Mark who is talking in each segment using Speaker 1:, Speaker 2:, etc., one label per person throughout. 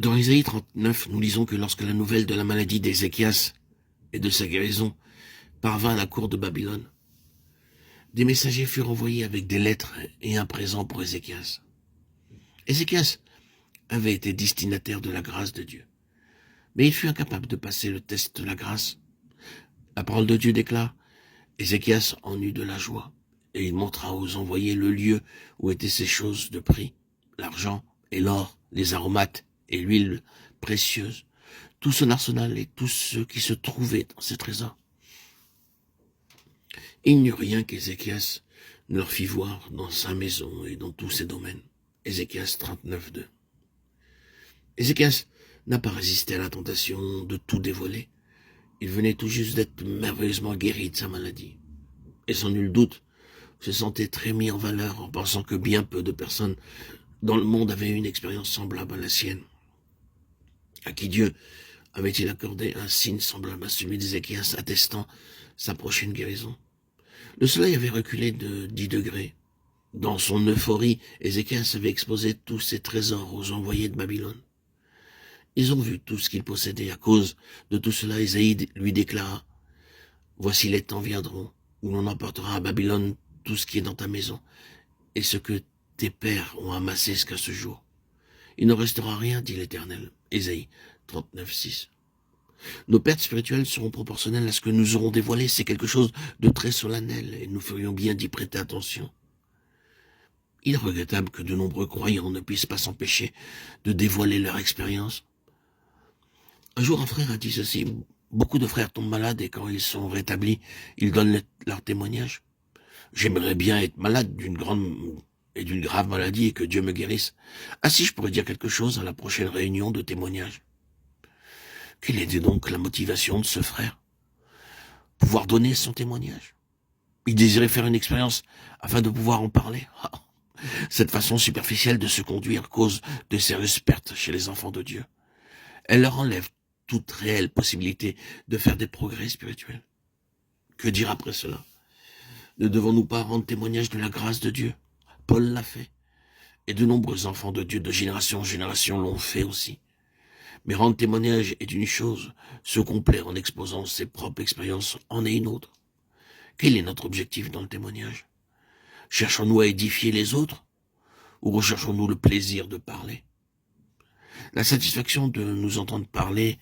Speaker 1: Dans Isaïe 39, nous lisons que lorsque la nouvelle de la maladie d'Ézéchias et de sa guérison parvint à la cour de Babylone, des messagers furent envoyés avec des lettres et un présent pour Ézéchias. Ézéchias avait été destinataire de la grâce de Dieu, mais il fut incapable de passer le test de la grâce. La parole de Dieu déclare: Ézéchias en eut de la joie, et il montra aux envoyés le lieu où étaient ces choses de prix, l'argent et l'or, les aromates et l'huile précieuse, tout son arsenal et tout ce qui se trouvait dans ses trésors. Il n'y eut rien qu'Ézéchias ne leur fit voir dans sa maison et dans tous ses domaines. Ézéchias 39:2. Ézéchias n'a pas résisté à la tentation de tout dévoiler. Il venait tout juste d'être merveilleusement guéri de sa maladie. Et sans nul doute, se sentait très mis en valeur en pensant que bien peu de personnes dans le monde avaient une expérience semblable à la sienne. À qui Dieu avait-il accordé un signe semblable à celui d'Ézéchias attestant sa prochaine guérison? Le soleil avait reculé de 10 degrés. Dans son euphorie, Ézéchias avait exposé tous ses trésors aux envoyés de Babylone. Ils ont vu tout ce qu'il possédait. À cause de tout cela, Isaïe lui déclara: Voici les temps viendront où l'on emportera à Babylone tout ce qui est dans ta maison et ce que tes pères ont amassé jusqu'à ce jour. Il ne restera rien, dit l'Éternel. Isaïe 39:6. Nos pertes spirituelles seront proportionnelles à ce que nous aurons dévoilé. C'est quelque chose de très solennel et nous ferions bien d'y prêter attention. Il est regrettable que de nombreux croyants ne puissent pas s'empêcher de dévoiler leur expérience. Un jour, un frère a dit ceci: beaucoup de frères tombent malades et quand ils sont rétablis, ils donnent leur témoignage. J'aimerais bien être malade d'une grave maladie et que Dieu me guérisse. Ah si, je pourrais dire quelque chose à la prochaine réunion de témoignage. Quelle était donc la motivation de ce frère? Pouvoir donner son témoignage. Il désirait faire une expérience afin de pouvoir en parler. Cette façon superficielle de se conduire cause de sérieuses pertes chez les enfants de Dieu. Elle leur enlève toute réelle possibilité de faire des progrès spirituels. Que dire après cela? Ne devons-nous pas rendre témoignage de la grâce de Dieu? Paul l'a fait, et de nombreux enfants de Dieu de génération en génération l'ont fait aussi. Mais rendre témoignage est une chose, se complaire en exposant ses propres expériences en est une autre. Quel est notre objectif dans le témoignage? Cherchons-nous à édifier les autres, ou recherchons-nous le plaisir de parler? La satisfaction de nous entendre parler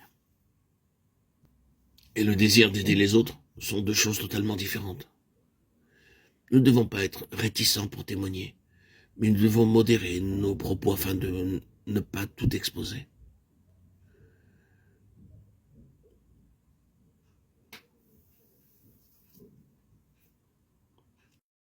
Speaker 1: et le désir d'aider les autres sont deux choses totalement différentes. Nous ne devons pas être réticents pour témoigner, mais nous devons modérer nos propos afin de ne pas tout exposer.